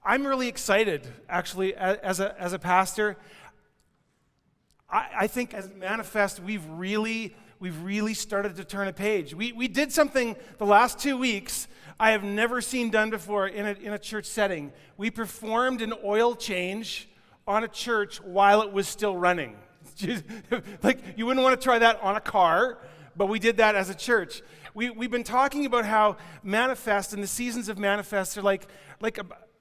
I'm really excited, actually, as a pastor. I think as Manifest, we've really started to turn a page. We did something the last 2 weeks I have never seen done before in a church setting. We performed an oil change on a church while it was still running. Like, you wouldn't want to try that on a car, but we did that as a church. We've been talking about how Manifest and the seasons of Manifest are like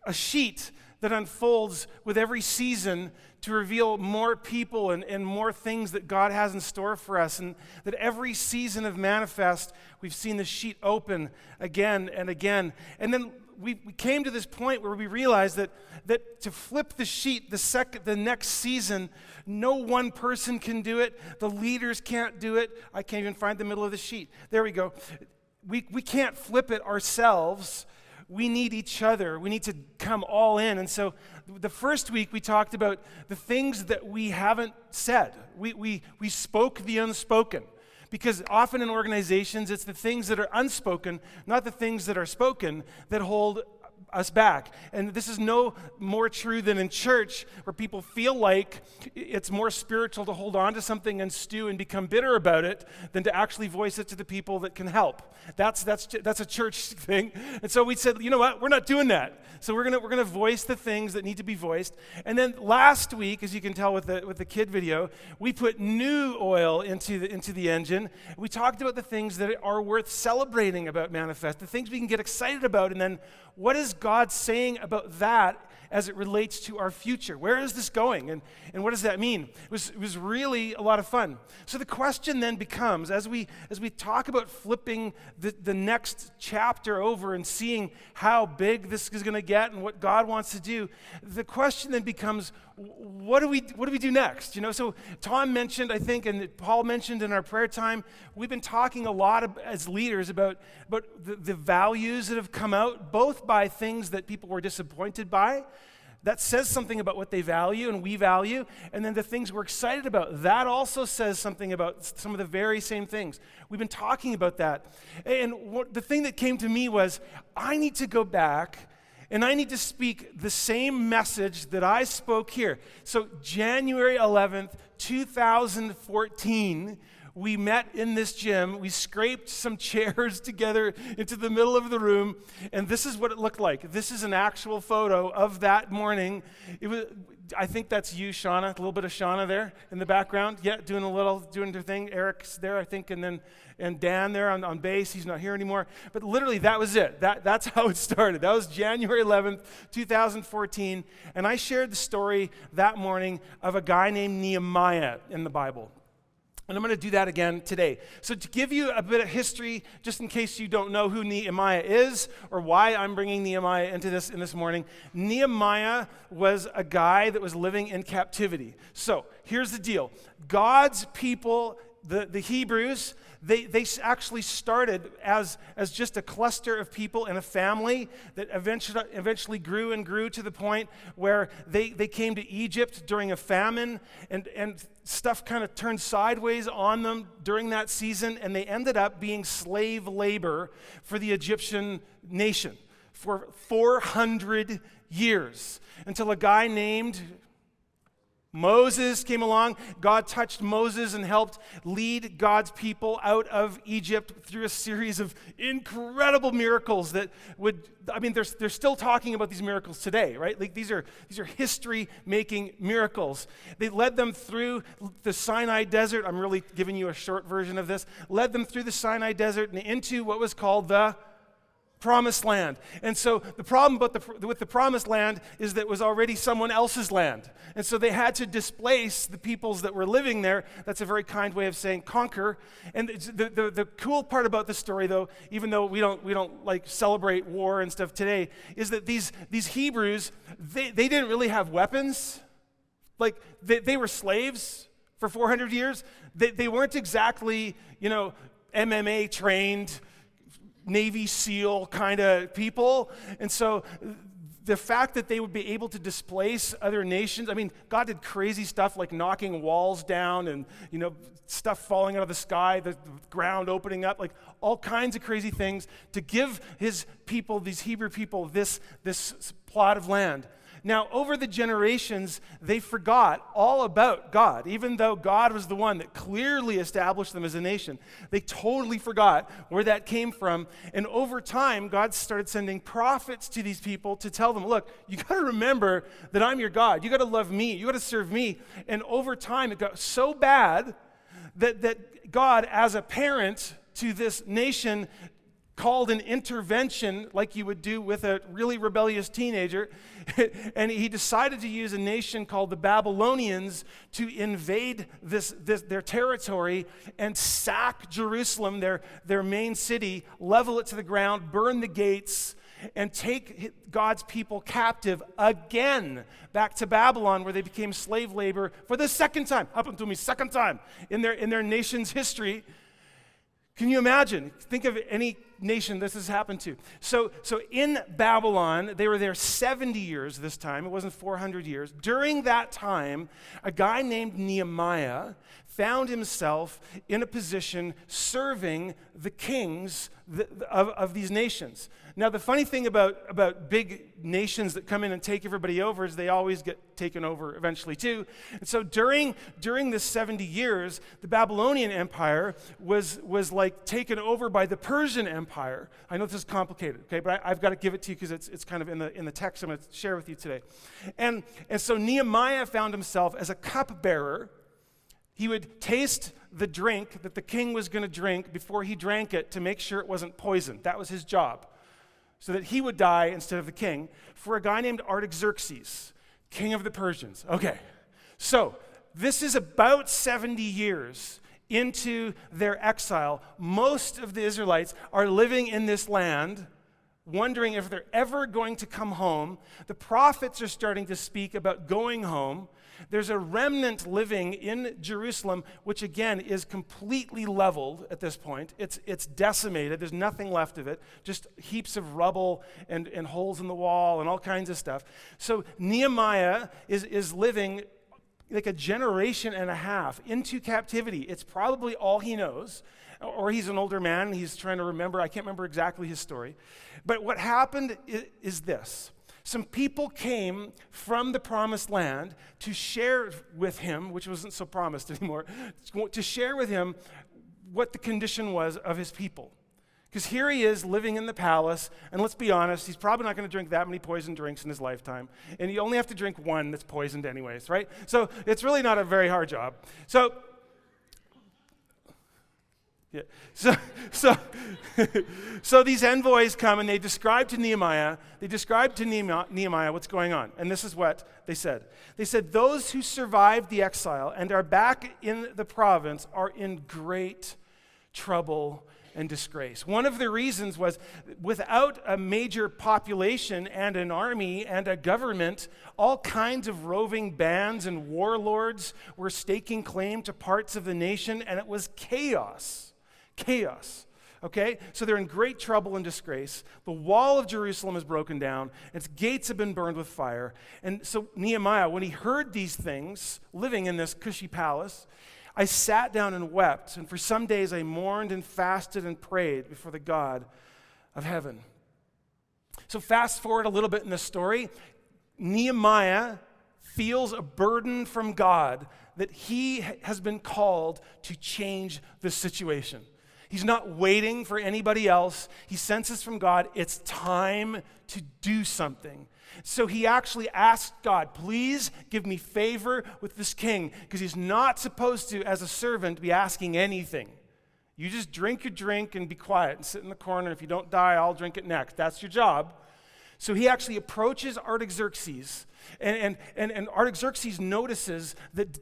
a sheet that unfolds with every season to reveal more people and more things that God has in store for us. And that every season of Manifest, we've seen the sheet open again and again. And then we came to this point where we realized that to flip the sheet the next season, no one person can do it. The leaders can't do it. I can't even find the middle of the sheet. There we go. We can't flip it ourselves. We need each other. We need to come all in. And so the first week we talked about the things that we haven't said. We spoke the unspoken. Because often in organizations, it's the things that are unspoken, not the things that are spoken, that hold us back. And this is no more true than in church, where people feel like it's more spiritual to hold on to something and stew and become bitter about it than to actually voice it to the people that can help. That's a church thing. And so we said, you know what, we're not doing that. So we're gonna voice the things that need to be voiced. And then last week, as you can tell with the kid video, we put new oil into the engine. We talked about the things that are worth celebrating about Manifest, the things we can get excited about, and then what is God saying about that as it relates to our future? Where is this going? And what does that mean? It was really a lot of fun. So the question then becomes, as we talk about flipping the next chapter over and seeing how big this is going to get and what God wants to do, the question then becomes, what do we do next? So Tom mentioned, I think, and Paul mentioned in our prayer time, we've been talking a lot as leaders about the values that have come out, both by things that people were disappointed by. That says something about what they value and we value. And then the things we're excited about, that also says something about some of the very same things. We've been talking about that. And the thing that came to me was, I need to go back and I need to speak the same message that I spoke here. So January 11th, 2014, we met in this gym. We scraped some chairs together into the middle of the room, and this is what it looked like. This is an actual photo of that morning. I think that's you, Shauna, a little bit of Shauna there in the background. Yeah, doing her thing. Eric's there, I think, and Dan there on bass. He's not here anymore. But literally, that was it. That's how it started. That was January 11th, 2014, and I shared the story that morning of a guy named Nehemiah in the Bible. And I'm going to do that again today. So to give you a bit of history, just in case you don't know who Nehemiah is or why I'm bringing Nehemiah into this morning, Nehemiah was a guy that was living in captivity. So here's the deal. God's people, the Hebrews, they actually started as just a cluster of people in a family that eventually grew and grew to the point where they came to Egypt during a famine, and stuff kind of turned sideways on them during that season, and they ended up being slave labor for the Egyptian nation for 400 years until a guy named Moses came along. God touched Moses and helped lead God's people out of Egypt through a series of incredible miracles that they're still talking about these miracles today, right? Like these are history-making miracles. They led them through the Sinai desert. I'm really giving you a short version of this. Led them through the Sinai desert and into what was called the Promised Land. And so the problem with the Promised Land is that it was already someone else's land. And so they had to displace the peoples that were living there. That's a very kind way of saying conquer. And the cool part about this story, though, even though we don't like celebrate war and stuff today, is that these Hebrews, they didn't really have weapons. Like they were slaves for 400 years. They weren't exactly, MMA trained, Navy SEAL kind of people. And so the fact that they would be able to displace other nations. I mean, God did crazy stuff like knocking walls down and, stuff falling out of the sky, the ground opening up, like all kinds of crazy things to give his people, these Hebrew people, this plot of land. Now, over the generations, they forgot all about God. Even though God was the one that clearly established them as a nation, they totally forgot where that came from. And over time, God started sending prophets to these people to tell them, look, you got to remember that I'm your God. You got to love me. You got to serve me. And over time, it got so bad that God, as a parent to this nation, called an intervention like you would do with a really rebellious teenager. And he decided to use a nation called the Babylonians to invade their territory and sack Jerusalem, their main city, level it to the ground, burn the gates, and take God's people captive again back to Babylon, where they became slave labor for the second time. Happened to me, second time in their nation's history. Can you imagine? Think of any nation this has happened to. So in Babylon, they were there 70 years this time. It wasn't 400 years. During that time, a guy named Nehemiah found himself in a position serving the kings of these nations. Now, the funny thing about big nations that come in and take everybody over is they always get taken over eventually too. And so during this 70 years, the Babylonian Empire was like taken over by the Persian Empire. I know this is complicated, okay, but I've got to give it to you because it's kind of in the text I'm going to share with you today. And so Nehemiah found himself as a cupbearer. He would taste the drink that the king was going to drink before he drank it to make sure it wasn't poisoned. That was his job, so that he would die instead of the king, for a guy named Artaxerxes, king of the Persians. Okay, so this is about 70 years into their exile. Most of the Israelites are living in this land, wondering if they're ever going to come home. The prophets are starting to speak about going home. There's a remnant living in Jerusalem, which again is completely leveled at this point. It's decimated. There's nothing left of it, just heaps of rubble and holes in the wall and all kinds of stuff. So Nehemiah is living like a generation and a half into captivity. It's probably all he knows. Or he's an older man and he's trying to remember. I can't remember exactly his story. But what happened is this. Some people came from the promised land to share with him, which wasn't so promised anymore, to share with him what the condition was of his people. Because here he is living in the palace, and let's be honest, he's probably not going to drink that many poisoned drinks in his lifetime. And you only have to drink one that's poisoned anyways, right? So it's really not a very hard job. So these envoys come and they describe to Nehemiah what's going on. And this is what they said. They said, those who survived the exile and are back in the province are in great trouble and disgrace. One of the reasons was without a major population and an army and a government, all kinds of roving bands and warlords were staking claim to parts of the nation, and it was chaos. Chaos. Okay? So they're in great trouble and disgrace. The wall of Jerusalem is broken down. Its gates have been burned with fire. And so Nehemiah, when he heard these things, living in this cushy palace, I sat down and wept, and for some days I mourned and fasted and prayed before the God of heaven. So fast forward a little bit in the story. Nehemiah feels a burden from God that he has been called to change the situation. He's not waiting for anybody else. He senses from God, it's time to do something. So he actually asked God, please give me favor with this king, because he's not supposed to, as a servant, be asking anything. You just drink your drink and be quiet and sit in the corner. If you don't die, I'll drink it next. That's your job. So he actually approaches Artaxerxes, and Artaxerxes notices that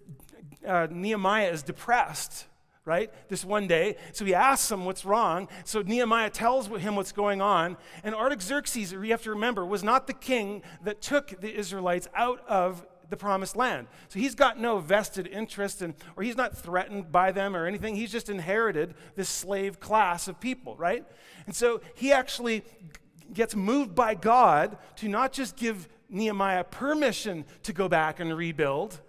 Nehemiah is depressed, right, this one day. So he asks him what's wrong. So Nehemiah tells him what's going on. And Artaxerxes, you have to remember, was not the king that took the Israelites out of the promised land. So he's got no vested interest or he's not threatened by them or anything. He's just inherited this slave class of people, right? And so he actually gets moved by God to not just give Nehemiah permission to go back and rebuild,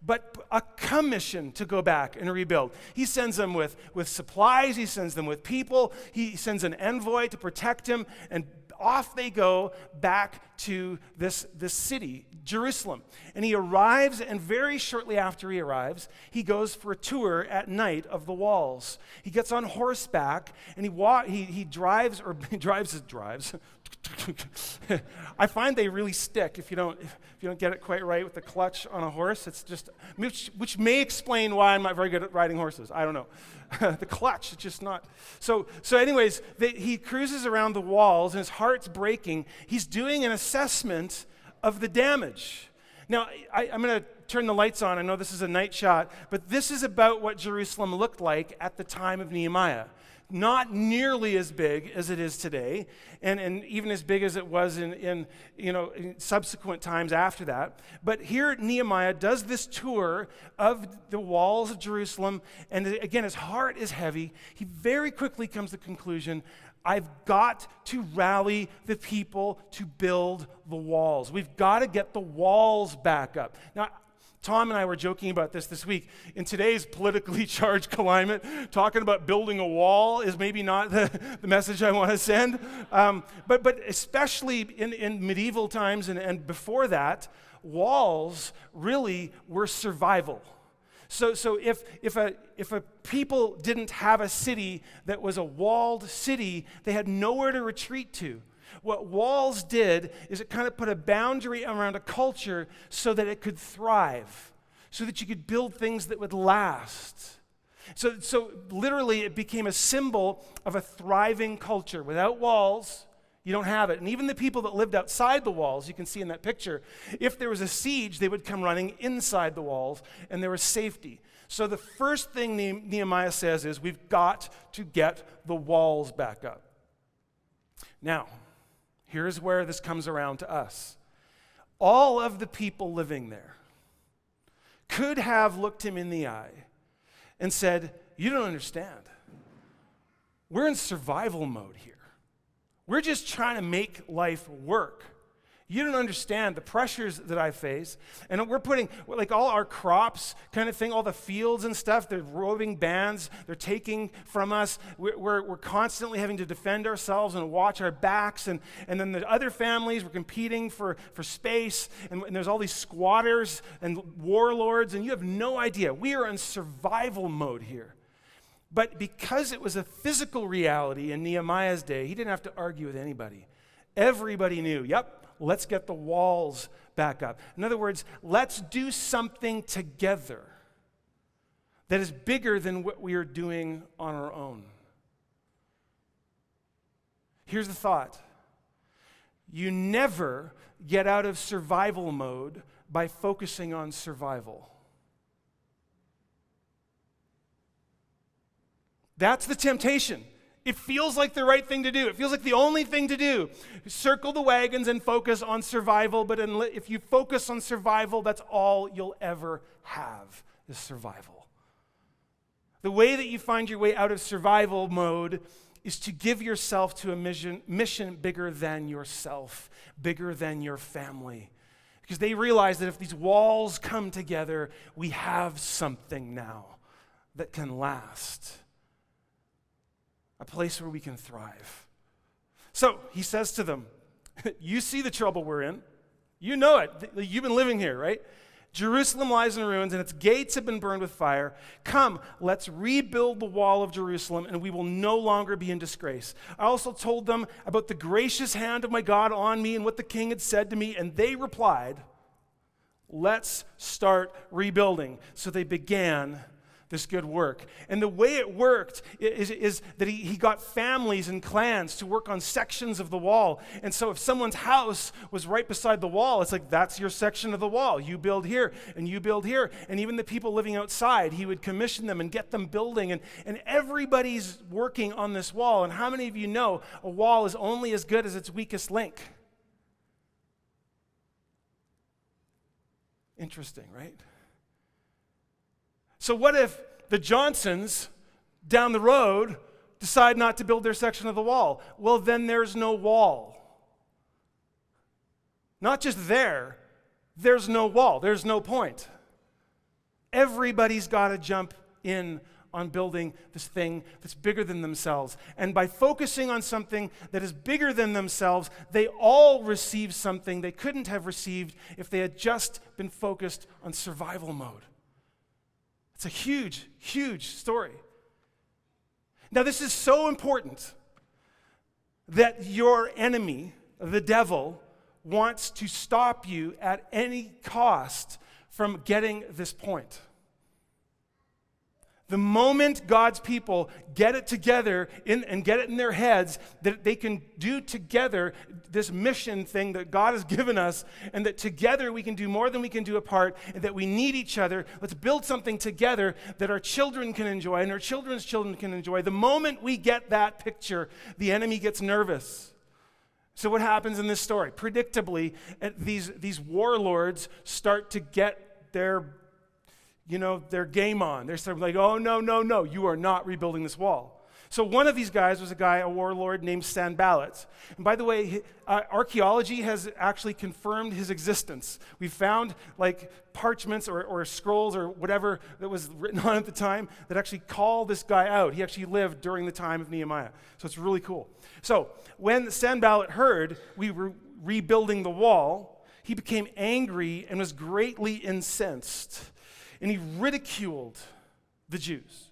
but a commission to go back and rebuild. He sends them with supplies, he sends them with people, he sends an envoy to protect him, and off they go back to this city, Jerusalem. And he arrives, and very shortly after he arrives, he goes for a tour at night of the walls. He gets on horseback, and he drives. I find they really stick if you don't get it quite right with the clutch on a horse. It's just, which may explain why I'm not very good at riding horses. I don't know. The clutch, it's just not. So anyways, he cruises around the walls, and his heart's breaking. He's doing an assessment of the damage. Now, I'm going to turn the lights on. I know this is a night shot, but this is about what Jerusalem looked like at the time of Nehemiah. Not nearly as big as it is today, and even as big as it was in subsequent times after that. But here Nehemiah does this tour of the walls of Jerusalem, and again, his heart is heavy. He very quickly comes to the conclusion, I've got to rally the people to build the walls. We've got to get the walls back up. Now, Tom and I were joking about this week. In today's politically charged climate, talking about building a wall is maybe not the message I want to send. But especially in medieval times and before that, walls really were survival. So if a people didn't have a city that was a walled city, they had nowhere to retreat to. What walls did is it kind of put a boundary around a culture so that it could thrive, so that you could build things that would last. So literally it became a symbol of a thriving culture. Without walls, you don't have it. And even the people that lived outside the walls, you can see in that picture, if there was a siege, they would come running inside the walls, and there was safety. So the first thing Nehemiah says is, we've got to get the walls back up. Now, here's where this comes around to us. All of the people living there could have looked him in the eye and said, you don't understand. We're in survival mode here. We're just trying to make life work. You don't understand the pressures that I face. And we're putting, like, all our crops kind of thing, all the fields and stuff, they're roving bands, they're taking from us. We're constantly having to defend ourselves and watch our backs. And then the other families, we're competing for space. And there's all these squatters and warlords, and you have no idea. We are in survival mode here. But because it was a physical reality in Nehemiah's day, he didn't have to argue with anybody. Everybody knew, yep, let's get the walls back up. In other words, let's do something together that is bigger than what we are doing on our own. Here's the thought. You never get out of survival mode by focusing on survival. That's the temptation. It feels like the right thing to do. It feels like the only thing to do. Circle the wagons and focus on survival, but if you focus on survival, that's all you'll ever have is survival. The way that you find your way out of survival mode is to give yourself to a mission bigger than yourself, bigger than your family. Because they realize that if these walls come together, we have something now that can last. A place where we can thrive. So he says to them, you see the trouble we're in. You know it. You've been living here, right? Jerusalem lies in ruins, and its gates have been burned with fire. Come, let's rebuild the wall of Jerusalem, and we will no longer be in disgrace. I also told them about the gracious hand of my God on me and what the king had said to me, and they replied, let's start rebuilding. So they began this good work. And the way it worked is that he got families and clans to work on sections of the wall. And so if someone's house was right beside the wall, it's like, that's your section of the wall. You build here, and you build here. And even the people living outside, he would commission them and get them building. And everybody's working on this wall. And how many of you know a wall is only as good as its weakest link? Interesting, right? So what if the Johnsons down the road decide not to build their section of the wall? Well, then there's no wall. Not just there's no wall, there's no point. Everybody's got to jump in on building this thing that's bigger than themselves. And by focusing on something that is bigger than themselves, they all receive something they couldn't have received if they had just been focused on survival mode. It's a huge, huge story. Now, this is so important that your enemy, the devil, wants to stop you at any cost from getting this point. The moment God's people get it together and get it in their heads that they can do together this mission thing that God has given us, and that together we can do more than we can do apart, and that we need each other, let's build something together that our children can enjoy and our children's children can enjoy. The moment we get that picture, the enemy gets nervous. So what happens in this story? Predictably, these warlords start to get their game on. They're sort of like, oh, no, you are not rebuilding this wall. So one of these guys was a warlord named Sanballat. And by the way, archaeology has actually confirmed his existence. We found like parchments or scrolls or whatever that was written on at the time that actually call this guy out. He actually lived during the time of Nehemiah. So it's really cool. So when Sanballat heard we were rebuilding the wall, he became angry and was greatly incensed. And he ridiculed the Jews.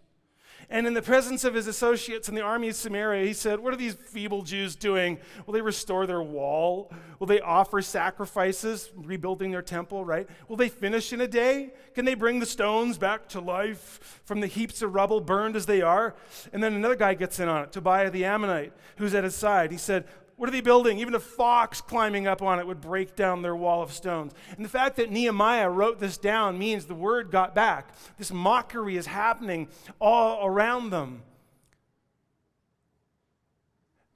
And in the presence of his associates in the army of Samaria, he said, what are these feeble Jews doing? Will they restore their wall? Will they offer sacrifices, rebuilding their temple, right? Will they finish in a day? Can they bring the stones back to life from the heaps of rubble burned as they are? And then another guy gets in on it, Tobiah the Ammonite, who's at his side. He said, what are they building? Even a fox climbing up on it would break down their wall of stones. And the fact that Nehemiah wrote this down means the word got back. This mockery is happening all around them.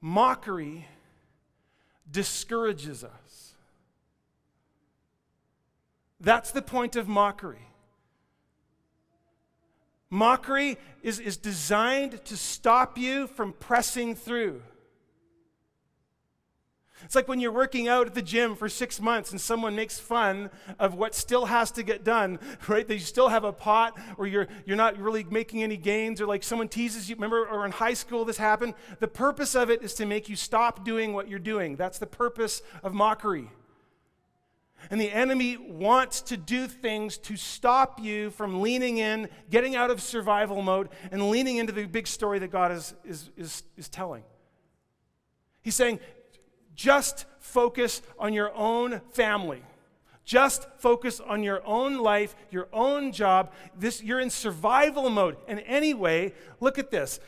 Mockery discourages us. That's the point of mockery. Mockery is designed to stop you from pressing through. It's like when you're working out at the gym for 6 months and someone makes fun of what still has to get done, right? That you still have a pot, or you're not really making any gains, or like someone teases you. Remember, or in high school this happened? The purpose of it is to make you stop doing what you're doing. That's the purpose of mockery. And the enemy wants to do things to stop you from leaning in, getting out of survival mode, and leaning into the big story that God is telling. He's saying, just focus on your own family. Just focus on your own life, your own job. You're in survival mode. And anyway, look at this.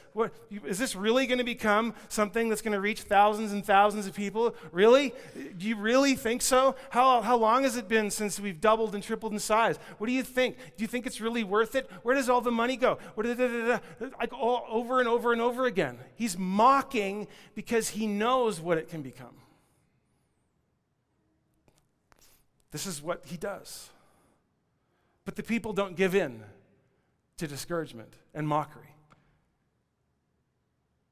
Is this really going to become something that's going to reach thousands and thousands of people? Really? Do you really think so? How long has it been since we've doubled and tripled in size? What do you think? Do you think it's really worth it? Where does all the money go? Like all over and over and over again. He's mocking because he knows what it can become. This is what he does. But the people don't give in to discouragement and mockery.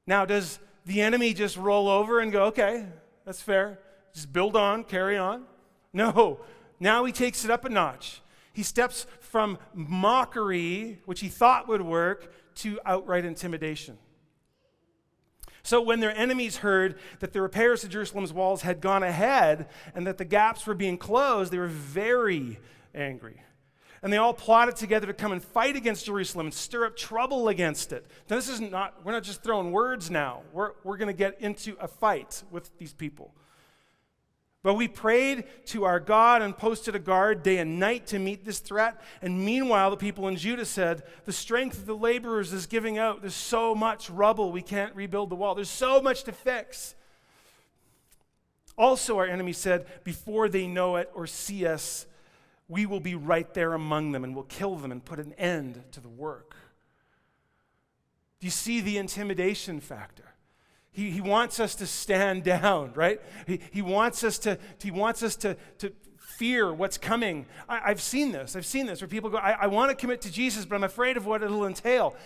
Now, does the enemy just roll over and go, okay, that's fair, just build on, carry on? No. Now he takes it up a notch. He steps from mockery, which he thought would work, to outright intimidation. So when their enemies heard that the repairs to Jerusalem's walls had gone ahead and that the gaps were being closed, they were very angry. And they all plotted together to come and fight against Jerusalem and stir up trouble against it. Now we're not just throwing words now. We're going to get into a fight with these people. But we prayed to our God and posted a guard day and night to meet this threat. And meanwhile, the people in Judah said, the strength of the laborers is giving out. There's so much rubble, we can't rebuild the wall. There's so much to fix. Also, our enemy said, before they know it or see us, we will be right there among them and we'll kill them and put an end to the work. Do you see the intimidation factor? He wants us to stand down, right? He wants us to fear what's coming. I've seen this where people go, I want to commit to Jesus, but I'm afraid of what it'll entail.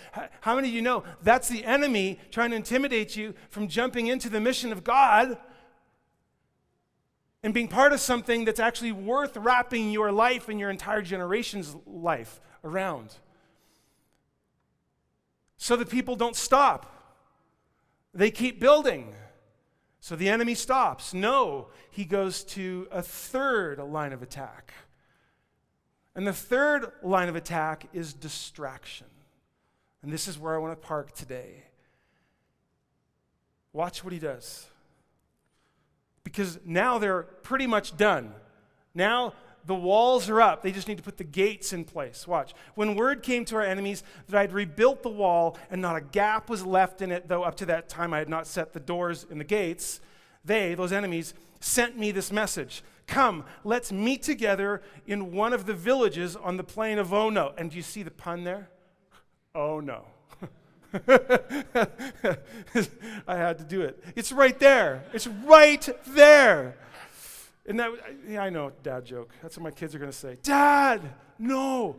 How many of you know that's the enemy trying to intimidate you from jumping into the mission of God? and being part of something that's actually worth wrapping your life and your entire generation's life around. So the people don't stop. They keep building. So the enemy stops. No, he goes to a third line of attack. And the third line of attack is distraction. And this is where I want to park today. Watch what he does. Because now they're pretty much done. Now the walls are up. They just need to put the gates in place. Watch. When word came to our enemies that I'd rebuilt the wall and not a gap was left in it, though up to that time I had not set the doors and the gates, those enemies, sent me this message. Come, let's meet together in one of the villages on the plain of Ono. And do you see the pun there? Oh no. I had to do it. It's right there. It's right there. And I know, dad joke. That's what my kids are going to say. Dad, no.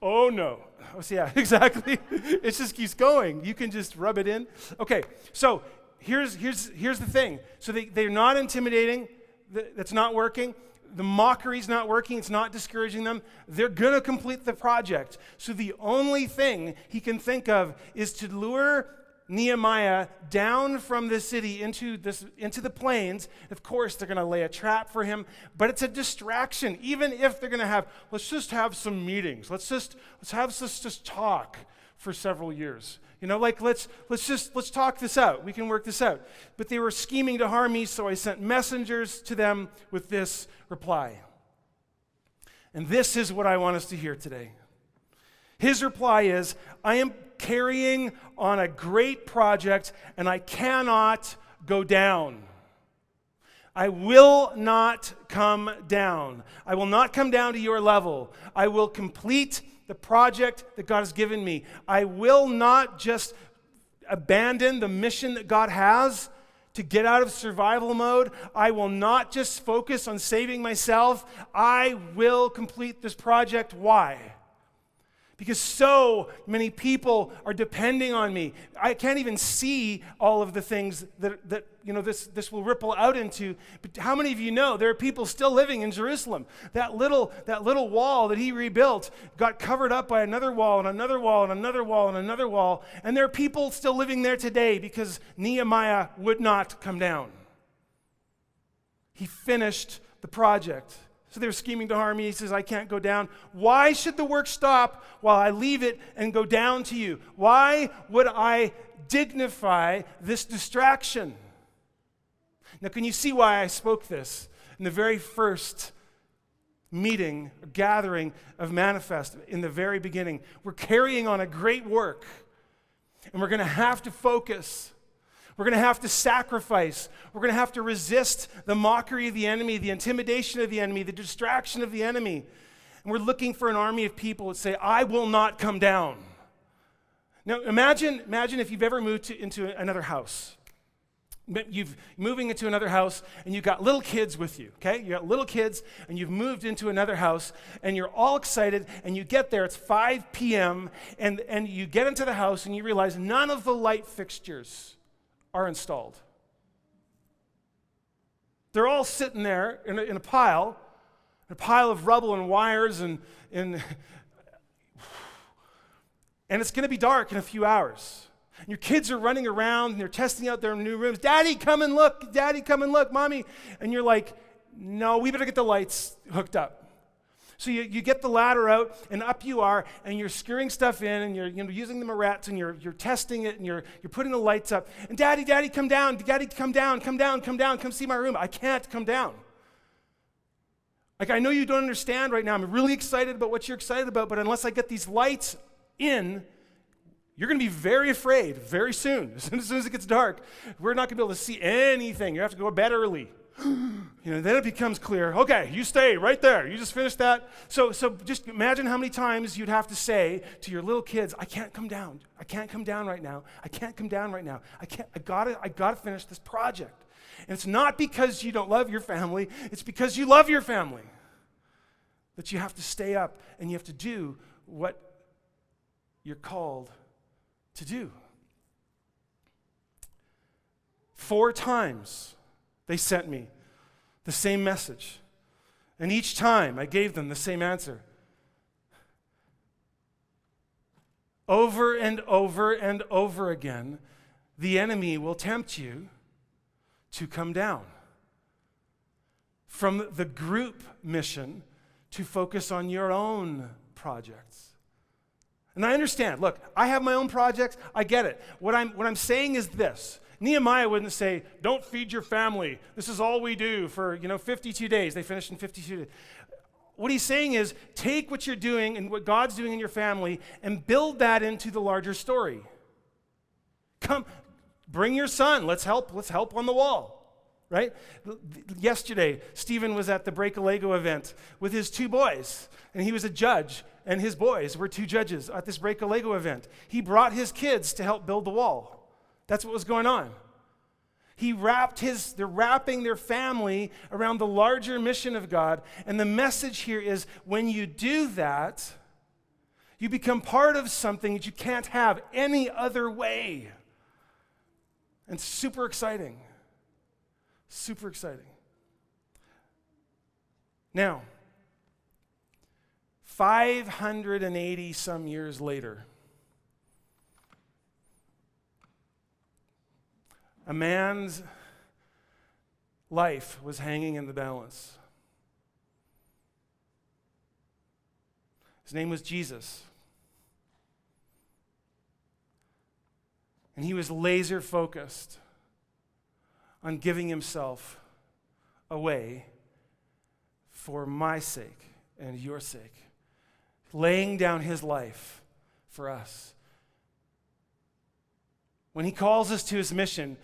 Oh no. Oh, so yeah, exactly. It just keeps going. You can just rub it in. Okay, so here's the thing. So they're not intimidating. That's not working. The mockery's not working. It's not discouraging them. They're going to complete the project. So the only thing he can think of is to lure Nehemiah down from the city into the plains. Of course, they're going to lay a trap for him, but it's a distraction. Even if they're going to have, let's just have some meetings. Let's just talk for several years. You know, like let's talk this out. We can work this out. But they were scheming to harm me, so I sent messengers to them with this reply. And this is what I want us to hear today. His reply is, I am carrying on a great project and I cannot go down. I will not come down. I will not come down to your level. I will complete the project that God has given me. I will not just abandon the mission that God has to get out of survival mode. I will not just focus on saving myself. I will complete this project. Why? Because so many people are depending on me. I can't even see all of the things that this will ripple out into. But how many of you know there are people still living in Jerusalem? That little wall that he rebuilt got covered up by another wall and another wall and another wall and another wall. And there are people still living there today because Nehemiah would not come down. He finished the project. So they were scheming to harm me. He says, I can't go down. Why should the work stop while I leave it and go down to you? Why would I dignify this distraction? Now, can you see why I spoke this in the very first meeting, gathering of Manifest in the very beginning? We're carrying on a great work, and we're going to have to focus. We're going to have to sacrifice. We're going to have to resist the mockery of the enemy, the intimidation of the enemy, the distraction of the enemy. And we're looking for an army of people that say, I will not come down. Now, imagine if you've ever moved into another house. You've moving into another house, and you've got little kids with you, okay? You got little kids, and you've moved into another house, and you're all excited, and you get there, it's 5 p.m., and you get into the house, and you realize none of the light fixtures are installed. They're all sitting there in a pile of rubble and wires, and it's going to be dark in a few hours. And your kids are running around, and they're testing out their new rooms. Daddy, come and look. Daddy, come and look. Mommy. And you're like, no, we better get the lights hooked up. So you get the ladder out, and up you are, and you're screwing stuff in, and you're using the morettes, and you're testing it, and you're putting the lights up. And Daddy, come down. Daddy, come down. Come see my room. I can't come down. Like, I know you don't understand right now. I'm really excited about what you're excited about, but unless I get these lights in, you're going to be very afraid very soon. As soon as it gets dark, we're not going to be able to see anything. You have to go to bed early. Then it becomes clear, okay, you stay right there. You just finished that. So just imagine how many times you'd have to say to your little kids, I can't come down. I can't come down right now. I can't come down right now. I gotta finish this project. And it's not because you don't love your family, it's because you love your family. That you have to stay up and you have to do what you're called to do. 4 times they sent me the same message. And each time I gave them the same answer. Over and over and over again, the enemy will tempt you to come down from the group mission to focus on your own projects. And I understand. Look, I have my own projects. I get it. What I'm saying is this. Nehemiah wouldn't say, don't feed your family. This is all we do for, 52 days. They finished in 52 days. What he's saying is, take what you're doing and what God's doing in your family and build that into the larger story. Come, bring your son. Let's help on the wall. Right? Yesterday, Stephen was at the Break a Lego event with his 2 boys, and he was a judge, and his boys were 2 judges at this Break a Lego event. He brought his kids to help build the wall. That's what was going on. They're wrapping their family around the larger mission of God, and the message here is when you do that, you become part of something that you can't have any other way. And super exciting. Super exciting. Now, 580 some years later, a man's life was hanging in the balance. His name was Jesus. And he was laser focused on giving himself away for my sake and your sake, laying down his life for us. When he calls us to his mission,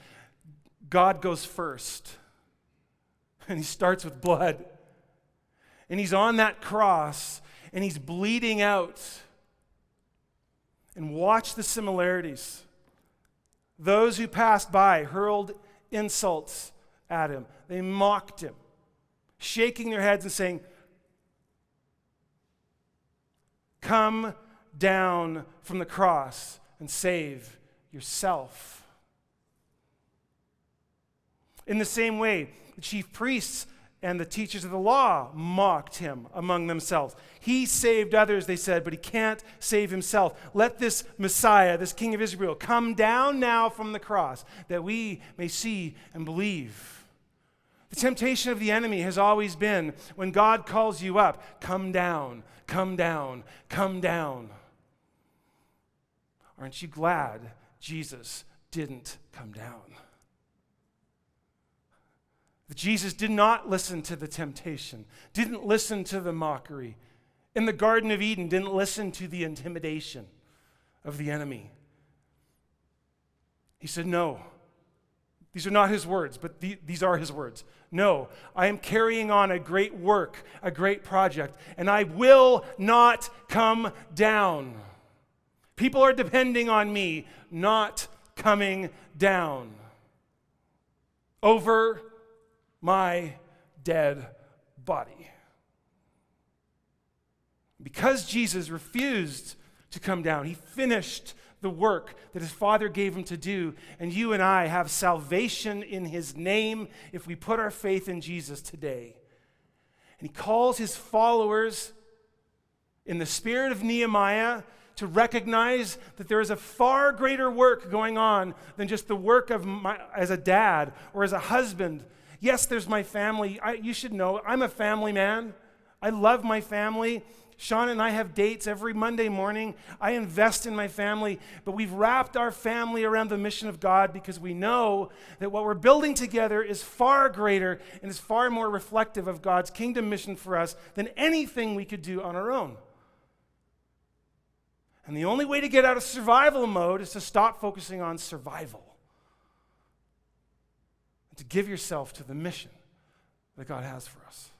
God goes first, and he starts with blood. And he's on that cross, and he's bleeding out. And watch the similarities. Those who passed by hurled insults at him. They mocked him, shaking their heads and saying, "Come down from the cross and save yourself." In the same way, the chief priests and the teachers of the law mocked him among themselves. He saved others, they said, but he can't save himself. Let this Messiah, this King of Israel, come down now from the cross that we may see and believe. The temptation of the enemy has always been, when God calls you up, come down, come down, come down. Aren't you glad Jesus didn't come down? Jesus did not listen to the temptation, didn't listen to the mockery. In the Garden of Eden, didn't listen to the intimidation of the enemy. He said, no. These are not his words, but these are his words. No, I am carrying on a great work, a great project, and I will not come down. People are depending on me, not coming down over my dead body. Because Jesus refused to come down, he finished the work that his Father gave him to do, and you and I have salvation in his name if we put our faith in Jesus today. And he calls his followers in the spirit of Nehemiah to recognize that there is a far greater work going on than just the work of as a dad or as a husband. Yes, there's my family. You should know, I'm a family man. I love my family. Sean and I have dates every Monday morning. I invest in my family, but we've wrapped our family around the mission of God because we know that what we're building together is far greater and is far more reflective of God's kingdom mission for us than anything we could do on our own. And the only way to get out of survival mode is to stop focusing on survival and to give yourself to the mission that God has for us.